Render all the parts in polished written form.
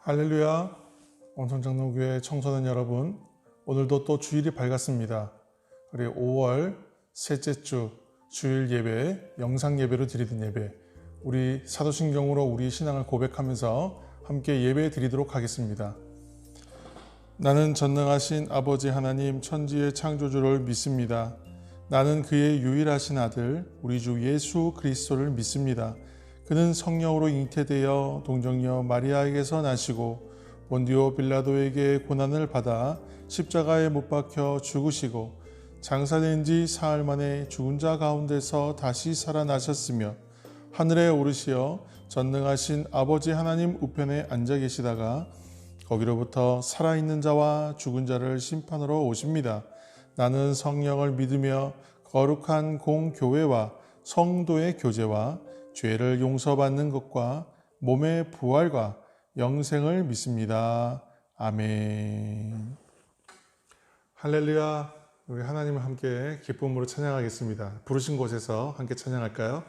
할렐루야, 온천장로교회 청소년 여러분, 오늘도 또 주일이 밝았습니다. 우리 5월 셋째 주 주일 예배, 영상 예배로 드리는 예배, 우리 사도신경으로 우리 신앙을 고백하면서 함께 예배 드리도록 하겠습니다. 나는 전능하신 아버지 하나님 천지의 창조주를 믿습니다. 나는 그의 유일하신 아들 우리 주 예수 그리스도를 믿습니다. 그는 성령으로 잉태되어 동정녀 마리아에게서 나시고 본디오 빌라도에게 고난을 받아 십자가에 못 박혀 죽으시고 장사된 지 사흘 만에 죽은 자 가운데서 다시 살아나셨으며 하늘에 오르시어 전능하신 아버지 하나님 우편에 앉아 계시다가 거기로부터 살아있는 자와 죽은 자를 심판하러 오십니다. 나는 성령을 믿으며 거룩한 공교회와 성도의 교제와 죄를 용서받는 것과 몸의 부활과 영생을 믿습니다. 아멘. 할렐루야. 우리 하나님을 함께 기쁨으로 찬양하겠습니다. 부르신 곳에서 함께 찬양할까요?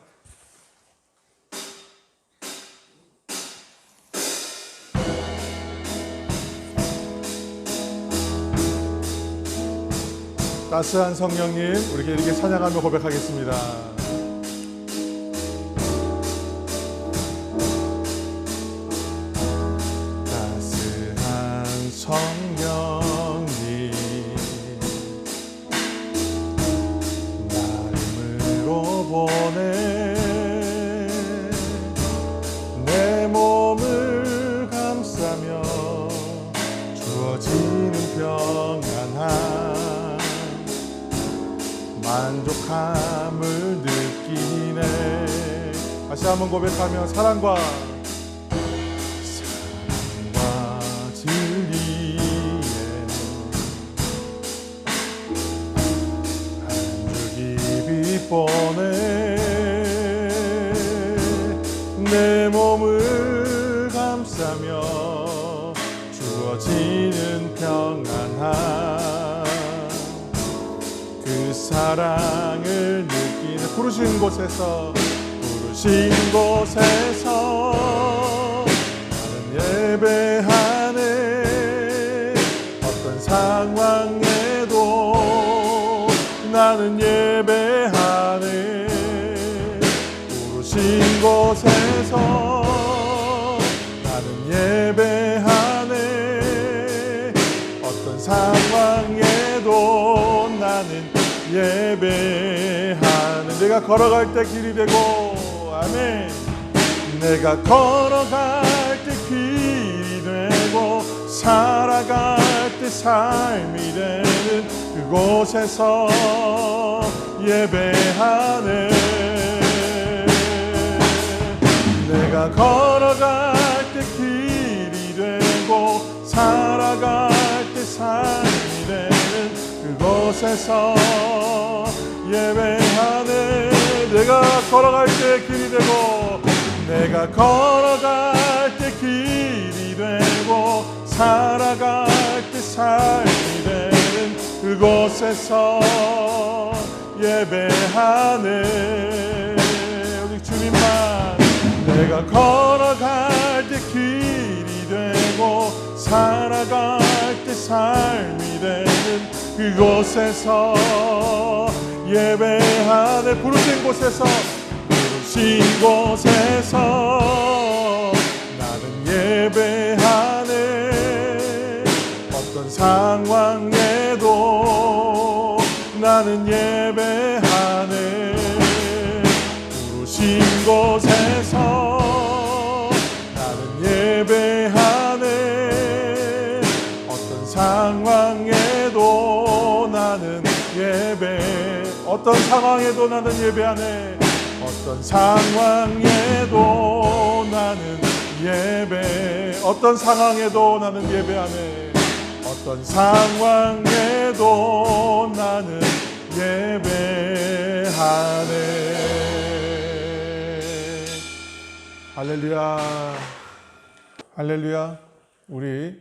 따스한 성령님, 우리 이렇게 찬양하며 고백하겠습니다. 따스한 성령님, 나름으로 보내 내 몸을 감싸며 주어지는 평안함 만족함을 느끼네. 다시 한번 고백하며 사랑과 진리에 한 줄기 빛보내 내 몸을 감싸며 주어지는 평안함 그 사랑을 느끼는 부르신 곳에서 나는 예배하네. 어떤 상황에도 나는 예배하네. 부르신 곳에서 나는 예배하네. 어떤 상황에도 나는 예배하는 내가 걸어갈 때 길이 되고 아멘. 내가 걸어갈 때 길이 되고 살아갈 때 삶이 되는 그곳에서 예배하네. 내가 걸어갈 때 길이 되고 살아갈 때 삶이 되는 그곳에서 예배하네. 내가 걸어갈 때 길이 되고 내가 걸어갈 때 길이 되고 살아갈 때 삶이 되는 그곳에서 예배하네. 우리 주님만 내가 걸어갈 때 길이 되고 살아갈 때 삶이 되는 그곳에서 예배하네. 부르신 곳에서 나는 예배하네. 어떤 상황에도 나는 예배하네. 부르신 곳에서 나는 예배하네. 어떤 상황에도 나는 어떤 상황에도 나는 예배하네. 어떤 상황에도 나는 어떤 상황에도 나는 예배하네. 어떤 상황에도 나는 예배하네. 할렐루야. 할렐루야. 우리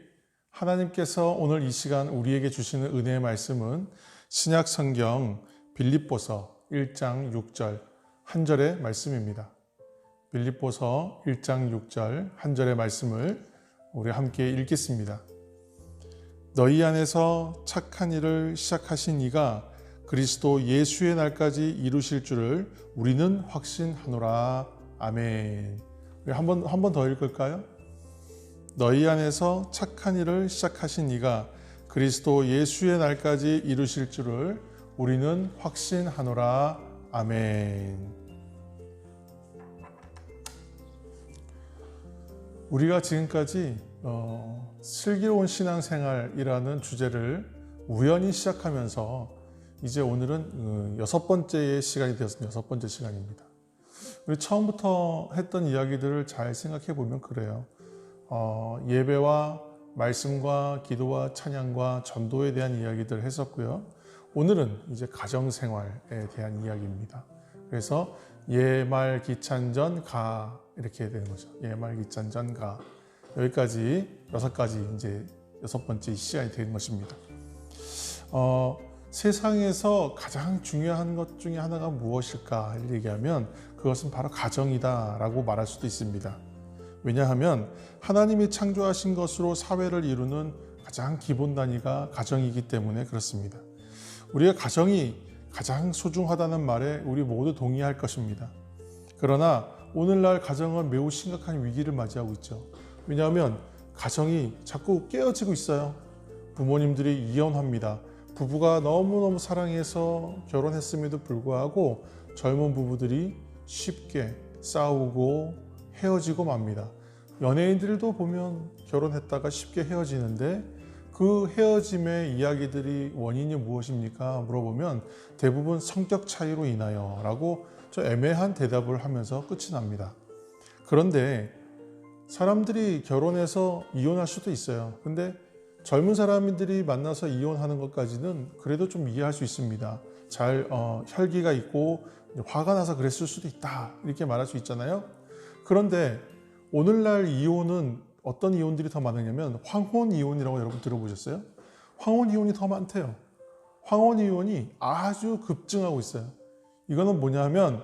하나님께서 오늘 이 시간 우리에게 주시는 은혜의 말씀은 신약 성경 빌립보서 1장 6절 한 절의 말씀입니다. 빌립보서 1장 6절 한 절의 말씀을 우리 함께 읽겠습니다. 너희 안에서 착한 일을 시작하신 이가 그리스도 예수의 날까지 이루실 줄을 우리는 확신하노라. 아멘. 우리 한 번 더 읽을까요? 너희 안에서 착한 일을 시작하신 이가 그리스도 예수의 날까지 이루실 줄을 우리는 확신하노라. 아멘. 우리가 지금까지 슬기로운 신앙생활이라는 주제를 우연히 시작하면서 이제 오늘은 6번째 시간이 되었습니다. 6번째 시간입니다. 우리 처음부터 했던 이야기들을 잘 생각해 보면 그래요. 예배와 말씀과 기도와 찬양과 전도에 대한 이야기들을 했었고요. 오늘은 이제 가정생활에 대한 이야기입니다. 그래서 예말 기찬전 가 이렇게 되는 거죠. 예말 기찬전 가 여기까지 6가지 이제 6번째 시간이 되는 것입니다. 세상에서 가장 중요한 것 중에 하나가 무엇일까 얘기하면 그것은 바로 가정이다라고 말할 수도 있습니다. 왜냐하면 하나님이 창조하신 것으로 사회를 이루는 가장 기본 단위가 가정이기 때문에 그렇습니다. 우리의 가정이 가장 소중하다는 말에 우리 모두 동의할 것입니다. 그러나 오늘날 가정은 매우 심각한 위기를 맞이하고 있죠. 왜냐하면 가정이 자꾸 깨어지고 있어요. 부모님들이 이혼합니다. 부부가 너무너무 사랑해서 결혼했음에도 불구하고 젊은 부부들이 쉽게 싸우고 헤어지고 맙니다. 연예인들도 보면 결혼했다가 쉽게 헤어지는데 그 헤어짐의 이야기들이 원인이 무엇입니까? 물어보면 대부분 성격 차이로 인하여 라고 좀 애매한 대답을 하면서 끝이 납니다. 그런데 사람들이 결혼해서 이혼할 수도 있어요. 근데 젊은 사람들이 만나서 이혼하는 것까지는 그래도 좀 이해할 수 있습니다. 잘 혈기가 있고 화가 나서 그랬을 수도 있다 이렇게 말할 수 있잖아요. 그런데 오늘날 이혼은 어떤 이혼들이 더 많으냐면 황혼 이혼이라고 여러분 들어보셨어요? 황혼 이혼이 더 많대요. 황혼 이혼이 아주 급증하고 있어요. 이거는 뭐냐면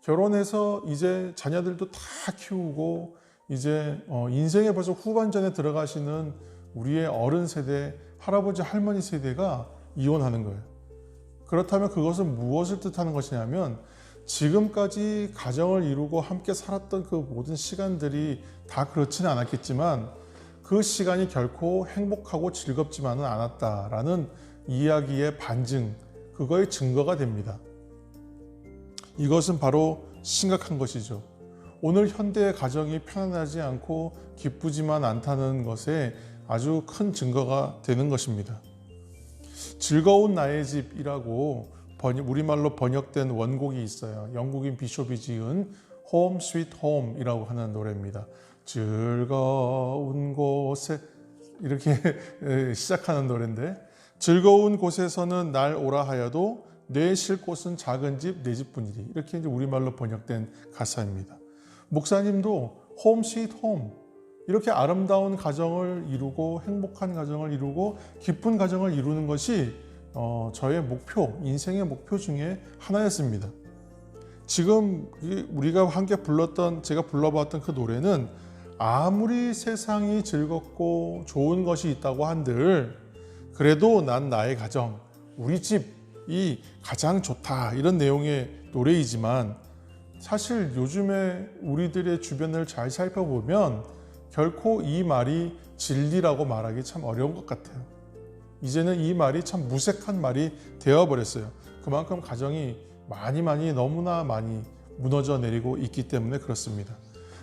결혼해서 이제 자녀들도 다 키우고 이제 인생의 벌써 후반전에 들어가시는 우리의 어른 세대, 할아버지 할머니 세대가 이혼하는 거예요. 그렇다면 그것은 무엇을 뜻하는 것이냐면 지금까지 가정을 이루고 함께 살았던 그 모든 시간들이 다 그렇지는 않았겠지만 그 시간이 결코 행복하고 즐겁지만은 않았다라는 이야기의 반증, 그거의 증거가 됩니다. 이것은 바로 심각한 것이죠. 오늘 현대의 가정이 편안하지 않고 기쁘지만 않다는 것에 아주 큰 증거가 되는 것입니다. 즐거운 나의 집이라고 우리말로 번역된 원곡이 있어요. 영국인 비숍이 지은 Home Sweet Home이라고 하는 노래입니다. 즐거운 곳에 이렇게 시작하는 노래인데 즐거운 곳에서는 날 오라 하여도 내 쉴 곳은 작은 집 내 집뿐이리 이렇게 이제 우리말로 번역된 가사입니다. 목사님도 Home Sweet Home 이렇게 아름다운 가정을 이루고 행복한 가정을 이루고 기쁜 가정을 이루는 것이 저의 목표, 인생의 목표 중에 하나였습니다. 지금 우리가 함께 제가 불러봤던 그 노래는 아무리 세상이 즐겁고 좋은 것이 있다고 한들 그래도 난 나의 가정, 우리 집이 가장 좋다 이런 내용의 노래이지만 사실 요즘에 우리들의 주변을 잘 살펴보면 결코 이 말이 진리라고 말하기 참 어려운 것 같아요. 이제는 이 말이 참 무색한 말이 되어버렸어요. 그만큼 가정이 너무나 많이 무너져 내리고 있기 때문에 그렇습니다.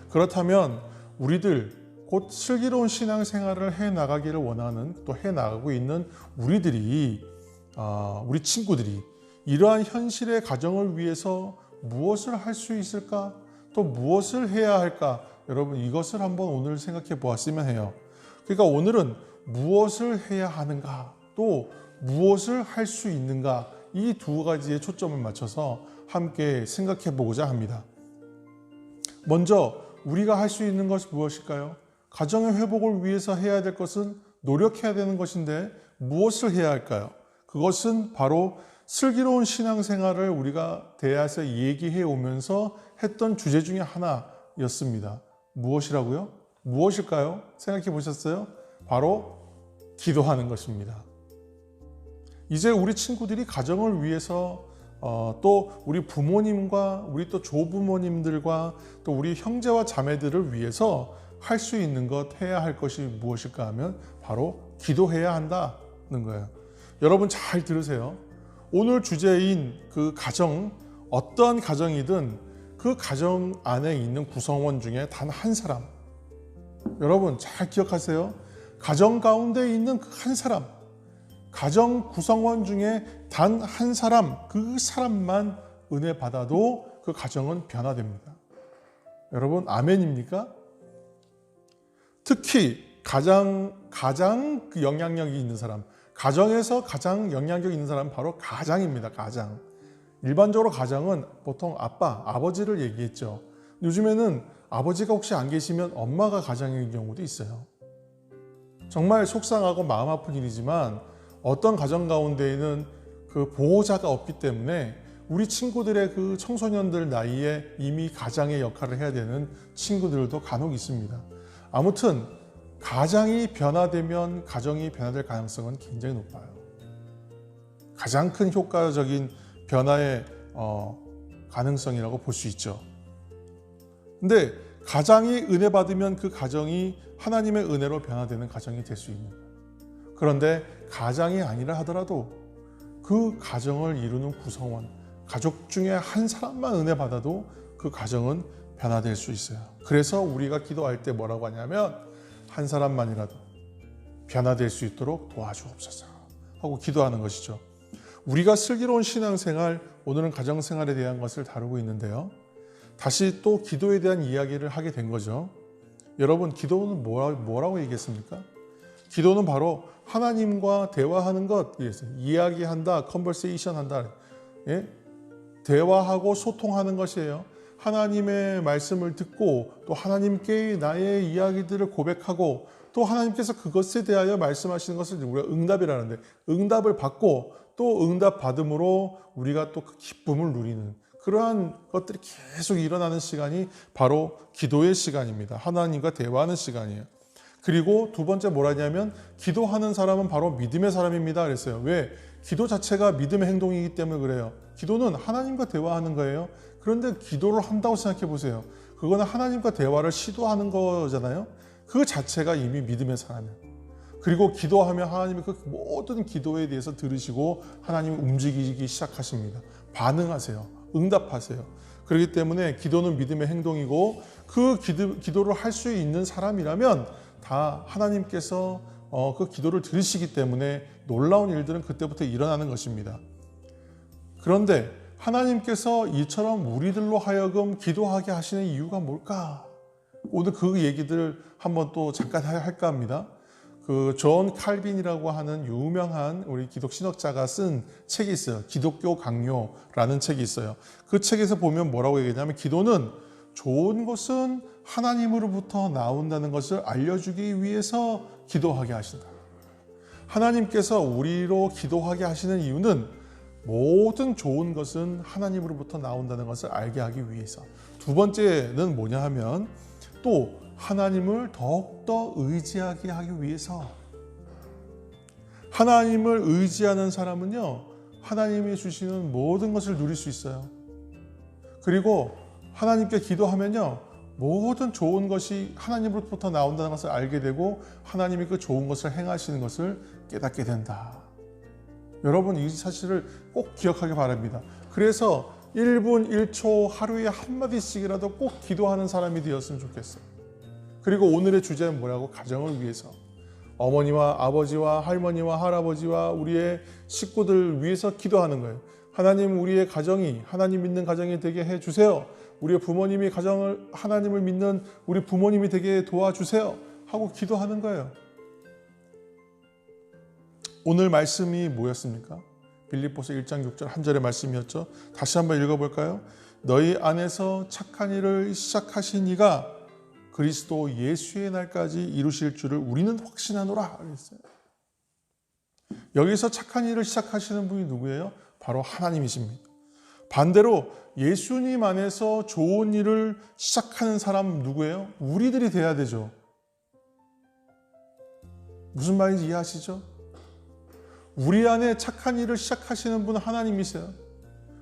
그렇다면 우리들 곧 슬기로운 신앙생활을 해나가기를 원하는 또 해나가고 있는 우리 친구들이 이러한 현실의 가정을 위해서 무엇을 할 수 있을까? 또 무엇을 해야 할까? 여러분 이것을 한번 오늘 생각해 보았으면 해요. 그러니까 오늘은 무엇을 해야 하는가? 또 무엇을 할 수 있는가? 이 두 가지에 초점을 맞춰서 함께 생각해 보고자 합니다. 먼저 우리가 할 수 있는 것이 무엇일까요? 가정의 회복을 위해서 해야 될 것은 노력해야 되는 것인데 무엇을 해야 할까요? 그것은 바로 슬기로운 신앙생활을 우리가 대화에서 얘기해 오면서 했던 주제 중에 하나였습니다. 무엇이라고요? 무엇일까요? 생각해 보셨어요? 바로 기도하는 것입니다. 이제 우리 친구들이 가정을 위해서 또 우리 부모님과 우리 또 조부모님들과 또 우리 형제와 자매들을 위해서 할 수 있는 것, 해야 할 것이 무엇일까 하면 바로 기도해야 한다는 거예요. 여러분 잘 들으세요. 오늘 주제인 그 가정, 어떠한 가정이든 그 가정 안에 있는 구성원 중에 단 한 사람, 여러분 잘 기억하세요. 가정 가운데 있는 그 한 사람, 가정 구성원 중에 단 한 사람, 그 사람만 은혜 받아도 그 가정은 변화됩니다. 여러분 아멘입니까? 특히 가장 그 영향력이 있는 사람, 가정에서 가장 영향력 있는 사람은 바로 가장입니다. 가장. 일반적으로 가장은 보통 아빠, 아버지를 얘기했죠. 요즘에는 아버지가 혹시 안 계시면 엄마가 가장인 경우도 있어요. 정말 속상하고 마음 아픈 일이지만 어떤 가정 가운데에는 그 보호자가 없기 때문에 우리 친구들의 그 청소년들 나이에 이미 가장의 역할을 해야 되는 친구들도 간혹 있습니다. 아무튼 가장이 변화되면 가정이 변화될 가능성은 굉장히 높아요. 가장 큰 효과적인 변화의 가능성이라고 볼 수 있죠. 근데 가장이 은혜 받으면 그 가정이 하나님의 은혜로 변화되는 가정이 될 수 있는 거예요. 그런데 가장이 아니라 하더라도 그 가정을 이루는 구성원, 가족 중에 한 사람만 은혜 받아도 그 가정은 변화될 수 있어요. 그래서 우리가 기도할 때 뭐라고 하냐면 한 사람만이라도 변화될 수 있도록 도와주옵소서 하고 기도하는 것이죠. 우리가 슬기로운 신앙생활, 오늘은 가정생활에 대한 것을 다루고 있는데요. 다시 또 기도에 대한 이야기를 하게 된 거죠. 여러분 기도는 뭐라고 얘기했습니까? 기도는 바로 하나님과 대화하는 것, 이야기한다, 컨버세이션 한다. 예? 대화하고 소통하는 것이에요. 하나님의 말씀을 듣고 또 하나님께 나의 이야기들을 고백하고 또 하나님께서 그것에 대하여 말씀하시는 것을 우리가 응답이라는데 응답을 받고 또 응답 받음으로 우리가 또 그 기쁨을 누리는 그러한 것들이 계속 일어나는 시간이 바로 기도의 시간입니다. 하나님과 대화하는 시간이에요. 그리고 두 번째 뭐라냐면 기도하는 사람은 바로 믿음의 사람입니다 그랬어요. 왜? 기도 자체가 믿음의 행동이기 때문에 그래요. 기도는 하나님과 대화하는 거예요. 그런데 기도를 한다고 생각해 보세요. 그거는 하나님과 대화를 시도하는 거잖아요. 그 자체가 이미 믿음의 사람이에요. 그리고 기도하면 하나님이 그 모든 기도에 대해서 들으시고 하나님이 움직이기 시작하십니다. 반응하세요. 응답하세요. 그렇기 때문에 기도는 믿음의 행동이고 그 기도를 할 수 있는 사람이라면 다 하나님께서 그 기도를 들으시기 때문에 놀라운 일들은 그때부터 일어나는 것입니다. 그런데 하나님께서 이처럼 우리들로 하여금 기도하게 하시는 이유가 뭘까? 오늘 그 얘기들 한번 또 잠깐 할까 합니다. 그 존 칼빈이라고 하는 유명한 우리 기독 신학자가 쓴 책이 있어요. 기독교 강요라는 책이 있어요. 그 책에서 보면 뭐라고 얘기하냐면 기도는 좋은 것은 하나님으로부터 나온다는 것을 알려주기 위해서 기도하게 하신다. 하나님께서 우리로 기도하게 하시는 이유는 모든 좋은 것은 하나님으로부터 나온다는 것을 알게 하기 위해서. 두 번째는 뭐냐 하면 또 하나님을 더욱더 의지하게 하기 위해서. 하나님을 의지하는 사람은요, 하나님이 주시는 모든 것을 누릴 수 있어요. 그리고 하나님께 기도하면요, 모든 좋은 것이 하나님으로부터 나온다는 것을 알게 되고 하나님이 그 좋은 것을 행하시는 것을 깨닫게 된다. 여러분 이 사실을 꼭 기억하기 바랍니다. 그래서 1분 1초 하루에 한마디씩이라도 꼭 기도하는 사람이 되었으면 좋겠어요. 그리고 오늘의 주제는 뭐라고? 가정을 위해서. 어머니와 아버지와 할머니와 할아버지와 우리의 식구들 위해서 기도하는 거예요. 하나님 우리의 가정이 하나님 믿는 가정이 되게 해주세요. 우리의 부모님이 가정을 하나님을 믿는 우리 부모님이 되게 도와주세요 하고 기도하는 거예요. 오늘 말씀이 뭐였습니까? 빌립보서 1장 6절 한 절의 말씀이었죠. 다시 한번 읽어볼까요? 너희 안에서 착한 일을 시작하신 이가 그리스도 예수의 날까지 이루실 줄을 우리는 확신하노라 그랬어요. 여기서 착한 일을 시작하시는 분이 누구예요? 바로 하나님이십니다. 반대로 예수님 안에서 좋은 일을 시작하는 사람 누구예요? 우리들이 돼야 되죠. 무슨 말인지 이해하시죠? 우리 안에 착한 일을 시작하시는 분은 하나님이세요.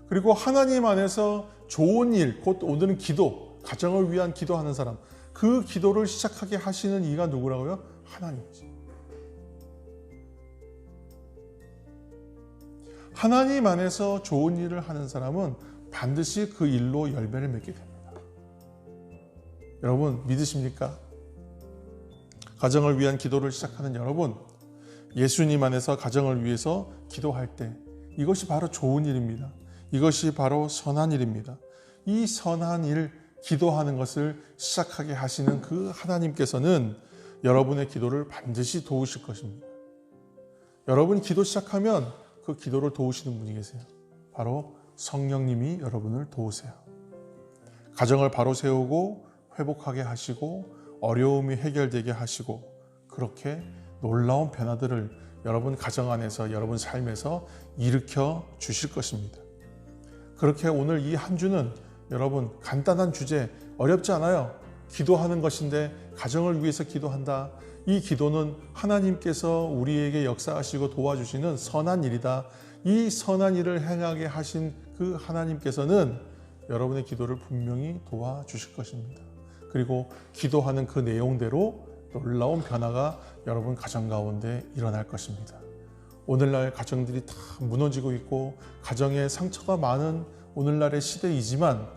그리고 하나님 안에서 좋은 일, 곧 오늘은 기도, 가정을 위한 기도하는 사람, 그 기도를 시작하게 하시는 이가 누구라고요? 하나님이죠. 하나님 안에서 좋은 일을 하는 사람은 반드시 그 일로 열매를 맺게 됩니다. 여러분 믿으십니까? 가정을 위한 기도를 시작하는 여러분, 예수님 안에서 가정을 위해서 기도할 때 이것이 바로 좋은 일입니다. 이것이 바로 선한 일입니다. 이 선한 일, 기도하는 것을 시작하게 하시는 그 하나님께서는 여러분의 기도를 반드시 도우실 것입니다. 여러분이 기도 시작하면 그 기도를 도우시는 분이 계세요. 바로 성령님이 여러분을 도우세요. 가정을 바로 세우고 회복하게 하시고 어려움이 해결되게 하시고 그렇게 놀라운 변화들을 여러분 가정 안에서 여러분 삶에서 일으켜 주실 것입니다. 그렇게 오늘 이 한 주는 여러분 간단한 주제, 어렵지 않아요. 기도하는 것인데 가정을 위해서 기도한다. 이 기도는 하나님께서 우리에게 역사하시고 도와주시는 선한 일이다. 이 선한 일을 행하게 하신 그 하나님께서는 여러분의 기도를 분명히 도와주실 것입니다. 그리고 기도하는 그 내용대로 놀라운 변화가 여러분 가정 가운데 일어날 것입니다. 오늘날 가정들이 다 무너지고 있고 가정에 상처가 많은 오늘날의 시대이지만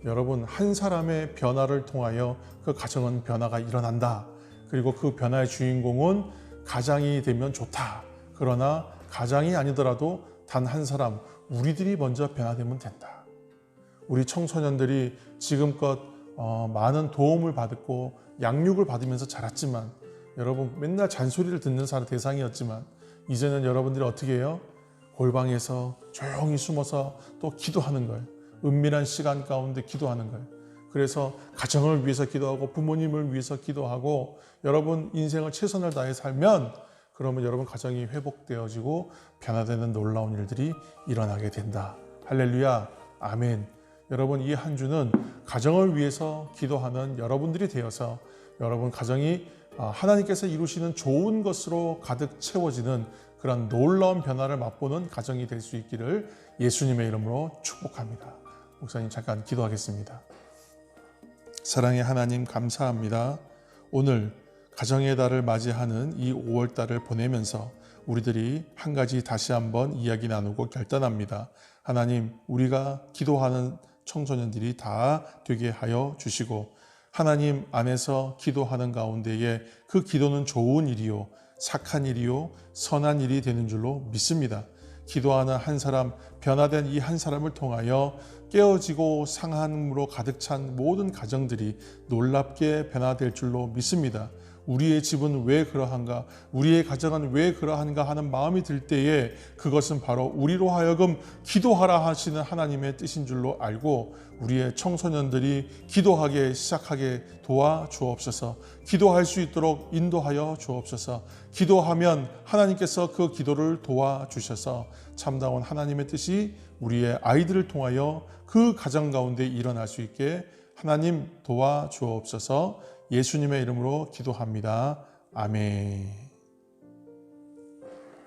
여러분 한 사람의 변화를 통하여 그 가정은 변화가 일어난다. 그리고 그 변화의 주인공은 가장이 되면 좋다. 그러나 가장이 아니더라도 단 한 사람, 우리들이 먼저 변화되면 된다. 우리 청소년들이 지금껏 많은 도움을 받고 양육을 받으면서 자랐지만 여러분 맨날 잔소리를 듣는 대상이었지만 이제는 여러분들이 어떻게 해요? 골방에서 조용히 숨어서 또 기도하는 거예요. 은밀한 시간 가운데 기도하는 거예요. 그래서 가정을 위해서 기도하고 부모님을 위해서 기도하고 여러분 인생을 최선을 다해 살면 그러면 여러분 가정이 회복되어지고 변화되는 놀라운 일들이 일어나게 된다. 할렐루야, 아멘. 여러분 이 한 주는 가정을 위해서 기도하는 여러분들이 되어서 여러분 가정이 하나님께서 이루시는 좋은 것으로 가득 채워지는 그런 놀라운 변화를 맛보는 가정이 될 수 있기를 예수님의 이름으로 축복합니다. 목사님 잠깐 기도하겠습니다. 사랑의 하나님 감사합니다. 오늘 가정의 달을 맞이하는 이 5월 달을 보내면서 우리들이 한 가지 다시 한번 이야기 나누고 결단합니다. 하나님, 우리가 기도하는 청소년들이 다 되게 하여 주시고 하나님 안에서 기도하는 가운데에 그 기도는 좋은 일이요, 착한 일이요, 선한 일이 되는 줄로 믿습니다. 기도하는 한 사람, 변화된 이 한 사람을 통하여 깨어지고 상함으로 가득 찬 모든 가정들이 놀랍게 변화될 줄로 믿습니다. 우리의 집은 왜 그러한가? 우리의 가정은 왜 그러한가 하는 마음이 들 때에 그것은 바로 우리로 하여금 기도하라 하시는 하나님의 뜻인 줄로 알고 우리의 청소년들이 기도하게 시작하게 도와주옵소서. 기도할 수 있도록 인도하여 주옵소서. 기도하면 하나님께서 그 기도를 도와주셔서 참다운 하나님의 뜻이 우리의 아이들을 통하여 그 가정 가운데 일어날 수 있게 하나님 도와주옵소서. 예수님의 이름으로 기도합니다. 아멘.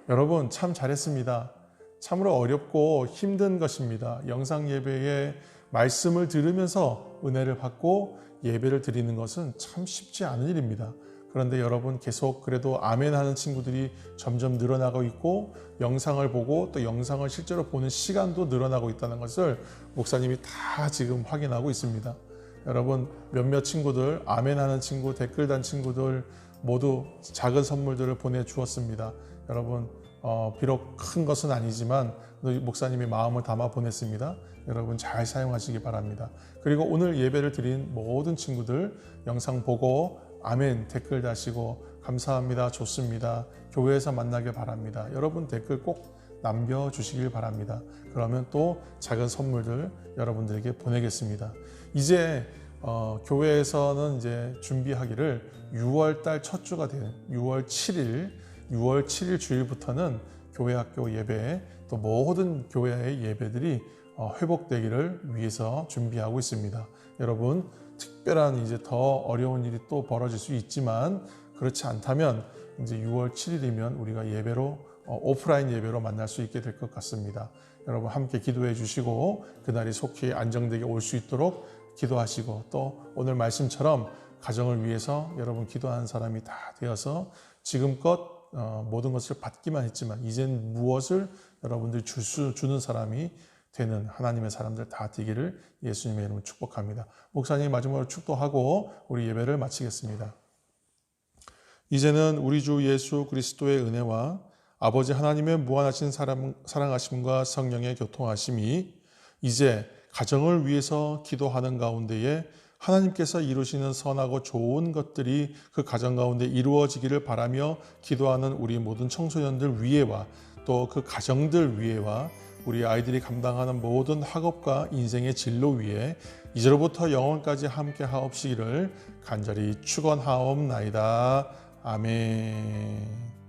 여러분 참 잘했습니다. 참으로 어렵고 힘든 것입니다. 영상 예배에 말씀을 들으면서 은혜를 받고 예배를 드리는 것은 참 쉽지 않은 일입니다. 그런데 여러분 계속 그래도 아멘 하는 친구들이 점점 늘어나고 있고 영상을 보고 또 영상을 실제로 보는 시간도 늘어나고 있다는 것을 목사님이 다 지금 확인하고 있습니다. 여러분 몇몇 친구들, 아멘 하는 친구, 댓글 단 친구들 모두 작은 선물들을 보내주었습니다. 여러분 비록 큰 것은 아니지만 목사님이 마음을 담아 보냈습니다. 여러분 잘 사용하시기 바랍니다. 그리고 오늘 예배를 드린 모든 친구들 영상 보고 아멘 댓글 다시고 감사합니다, 좋습니다, 교회에서 만나길 바랍니다. 여러분 댓글 꼭 남겨주시길 바랍니다. 그러면 또 작은 선물들 여러분들에게 보내겠습니다. 이제 교회에서는 이제 준비하기를 6월 달 첫 주가 된 6월 7일 주일부터는 교회 학교 예배 또 모든 교회의 예배들이 회복되기를 위해서 준비하고 있습니다. 여러분 특별한 이제 더 어려운 일이 또 벌어질 수 있지만 그렇지 않다면 이제 6월 7일이면 우리가 예배로 오프라인 예배로 만날 수 있게 될 것 같습니다. 여러분 함께 기도해 주시고 그날이 속히 안정되게 올 수 있도록 기도하시고, 또 오늘 말씀처럼 가정을 위해서 여러분 기도하는 사람이 다 되어서 지금껏 모든 것을 받기만 했지만 이젠 무엇을 여러분들이 주는 사람이 되는 하나님의 사람들 다 되기를 예수님의 이름으로 축복합니다. 목사님 마지막으로 축도하고 우리 예배를 마치겠습니다. 이제는 우리 주 예수 그리스도의 은혜와 아버지 하나님의 무한하신 사랑하심과 성령의 교통하심이 이제 가정을 위해서 기도하는 가운데에 하나님께서 이루시는 선하고 좋은 것들이 그 가정 가운데 이루어지기를 바라며 기도하는 우리 모든 청소년들 위에와 또 그 가정들 위에와 우리 아이들이 감당하는 모든 학업과 인생의 진로 위에 이제로부터 영원까지 함께 하옵시기를 간절히 축원하옵나이다. 아멘.